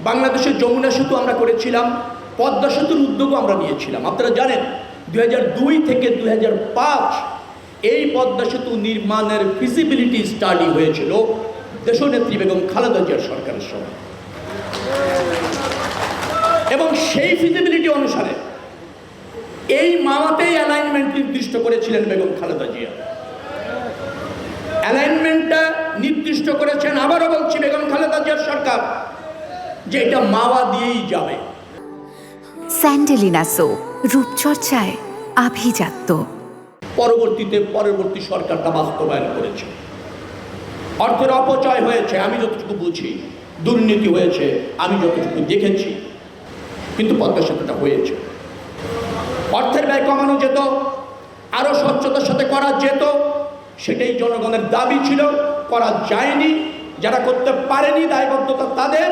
বাংলাদেশের যমুনা সেতু আমরা করেছিলাম, পদ্মা সেতুর উদ্যোগও আমরা নিয়েছিলাম। আপনারা জানেন 2002 থেকে 2005 এই পদ্মা সেতু নির্মাণের ফিজিবিলিটি স্টাডি হয়েছিল দেশনেত্রী বেগম খালেদা জিয়ার সরকারের সময়, এবং সেই ফিজিবিলিটি অনুসারে এই মাওয়াতেই অ্যালাইনমেন্ট নির্দিষ্ট করেছিলেন বেগম খালেদা জিয়া। অ্যালাইনমেন্টটা নির্দিষ্ট করেছেন, আবারও বলছি, বেগম খালেদা জিয়ার সরকার, যে এটা মাওয়া দিয়েই যাবে। স্যান্ডেলিনা সো, রূপচর্চায় আভিজাত্য। পরবর্তী সরকারটা বাস্তবায়ন করেছে। অর্থের অপচয় হয়েছে আমি যতটুকু বুঝি, দুর্নীতি হয়েছে আমি যতটুকু দেখেছি, কিন্তু পদ্মা সেতুটা হয়েছে। অর্থের ব্যয় কমানো যেত, আরো স্বচ্ছতার সাথে করা যেত, সেটাই জনগণের দাবি ছিল, করা যায়নি। যারা করতে পারেনি দায়বদ্ধতা তাদের,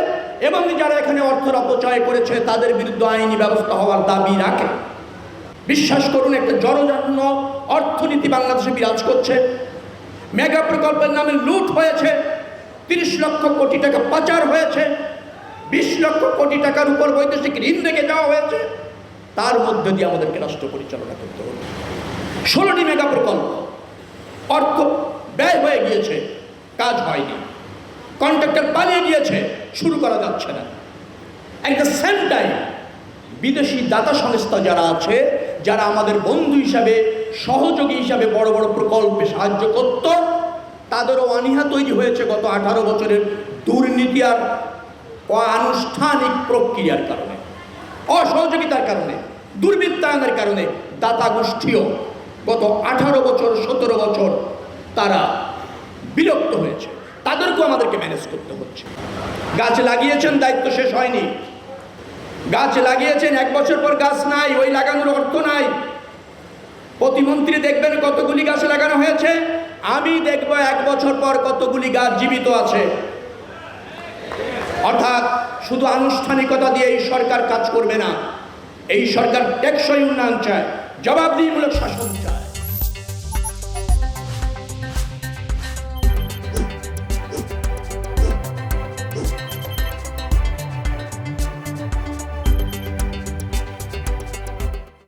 এবং যারা এখানে অর্থের অপচয় করেছে তাদের বিরুদ্ধে আইনি ব্যবস্থা হওয়ার দাবি রাখে। বিশ্বাস করুন, একটা জনজন্য অর্থনীতি বাংলাদেশে বিরাজ করছে। মেগা প্রকল্পের নামে লুট হয়েছে, 30 লক্ষ কোটি টাকা পাচার হয়েছে, 20 লক্ষ কোটি টাকার উপর বৈদেশিক ঋণ রেখে যাওয়া হয়েছে। তার মধ্যে দিয়ে আমাদেরকে রাষ্ট্র পরিচালনা করতে হবে। 16টি মেগা প্রকল্প, অর্থ ব্যয় হয়ে গিয়েছে, কাজ হয়নি, কন্ট্রাক্টর পালিয়ে গিয়েছে, শুরু করা যাচ্ছে না। অ্যাট দ্য সেম টাইম বিদেশি দাতা সংস্থা যারা আছে, যারা আমাদের বন্ধু হিসাবে, সহযোগী হিসাবে বড় বড় প্রকল্পে সাহায্য করত, তাদেরও অনীহা তৈরি হয়েছে গত 18 বছরের দুর্নীতি আর অনানুষ্ঠানিক প্রক্রিয়ার কারণে, অসহযোগিতার কারণে, দুর্বৃত্তায়নের কারণে। দাতা গোষ্ঠীও গত 18 বছর 17 বছর তারা বিরক্ত হয়েছে, তাদেরকেও আমাদেরকে ম্যানেজ করতে হচ্ছে। গাছ লাগিয়েছেন, দায়িত্ব শেষ হয়নি। গাছ লাগিয়েছেন, 1 বছর পর গাছ নাই, ওই লাগানোর অর্থ নাই। প্রতিমন্ত্রী দেখবেন কতগুলি গাছ লাগানো হয়েছে, আমি দেখব 1 বছর পর কতগুলি গাছ জীবিত আছে। অর্থাৎ শুধু আনুষ্ঠানিকতা দিয়ে এই সরকার কাজ করবে না। এই সরকার টেকসই উন্নয়ন চায়, জবাবদিহিমূলক শাসন চায়।